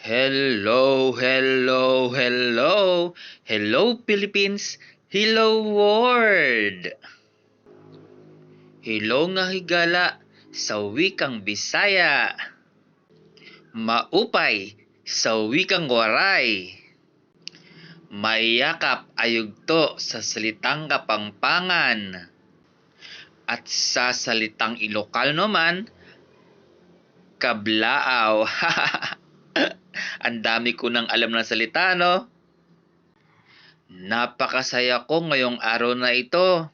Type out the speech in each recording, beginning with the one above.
Hello, hello, hello. Hello Philippines, hello world. Hello nga higala sa wikang Bisaya. Maupay sa wikang Waray. Maiyakap ayugto sa salitang Kapampangan. At sa salitang Ilocano naman, Kablaaw. Ang dami ko nang alam na salita, no? Napakasaya ko ngayong araw na ito.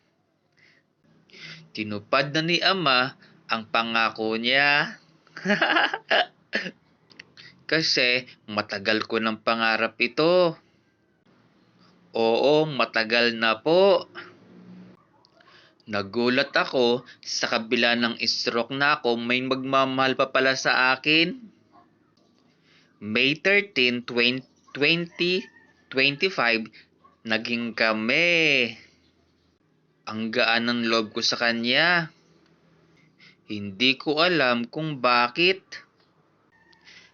Tinupad na ni Ama ang pangako niya. Kasi matagal ko ng pangarap ito. Oo, matagal na po. Nagulat ako sa kabila ng stroke na ako may magmamahal pa pala sa akin. May 13, 2025, naging kami. Ang gaan ng loob ko sa kanya. Hindi ko alam kung bakit.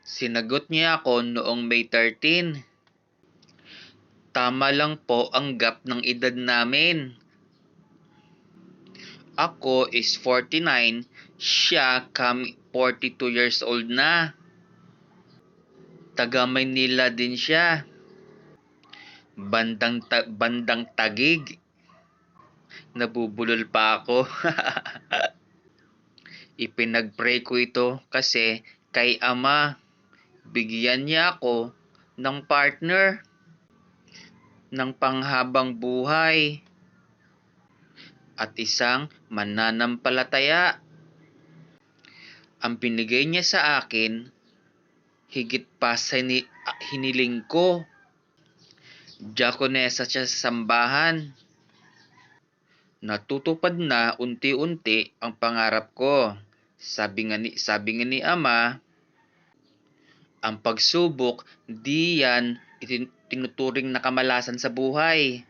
Sinagot niya ako noong May 13. Tama lang po ang gap ng edad namin. Ako is 49, siya 42 years old na. Taga Maynila din siya. Bandang Tagig. Nabubulol pa ako. Ipinag-pray ko ito kasi kay Ama, bigyan niya ako ng partner ng panghabang buhay at isang mananampalataya. Ang binigay niya sa akin, higit pa sa hiniling ko. Diakonesa siya sa sambahan. Natutupad na unti-unti ang pangarap ko. Sabi nga ni Ama, ang pagsubok di yan tinuturing na kamalasan sa buhay.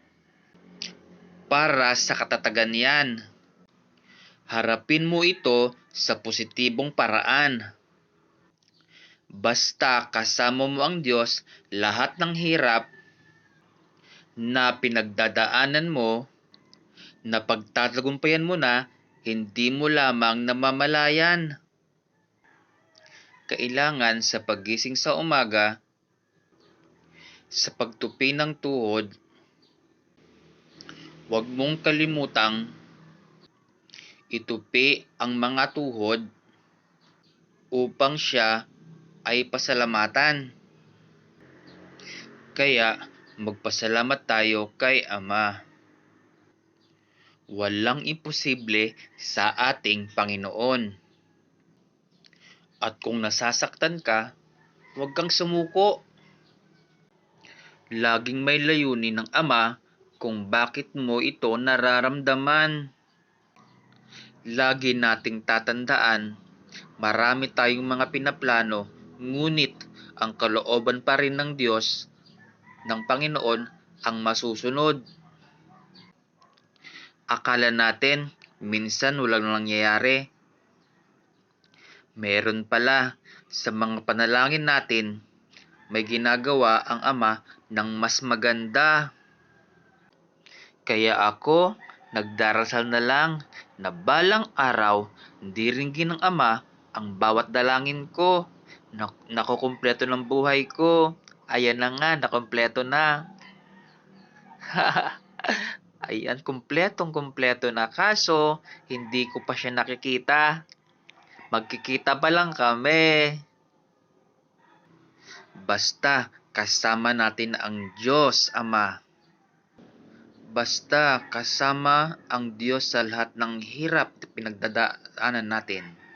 Para sa katatagan yan. Harapin mo ito sa positibong paraan. Basta kasama mo ang Diyos, lahat ng hirap na pinagdadaanan mo, na pagtatagumpayan mo na, hindi mo lamang namamalayan. Kailangan sa paggising sa umaga, sa pagtupi ng tuhod, huwag mong kalimutang itupi ang mga tuhod upang siya ay pasalamatan. Kaya magpasalamat tayo kay Ama. Walang imposible sa ating Panginoon. At kung nasasaktan ka, huwag kang sumuko. Laging may layunin ng Ama kung bakit mo ito nararamdaman. Lagi nating tatandaan, marami tayong mga pinaplano, ngunit ang kalooban pa rin ng Diyos, ng Panginoon, ang masusunod. Akala natin, minsan walang nangyayari. Meron pala, sa mga panalangin natin, may ginagawa ang Ama ng mas maganda. Kaya ako, nagdarasal na lang na balang araw, diringgin ng Ama ang bawat dalangin ko. Nakukumpleto ng buhay ko. Ayan na nga, nakumpleto na. Ayan, kumpletong-kumpleto na. Kaso, hindi ko pa siya nakikita. Magkikita pa lang kami. Basta, kasama natin ang Diyos, Ama. Basta, kasama ang Diyos sa lahat ng hirap na pinagdadaanan natin.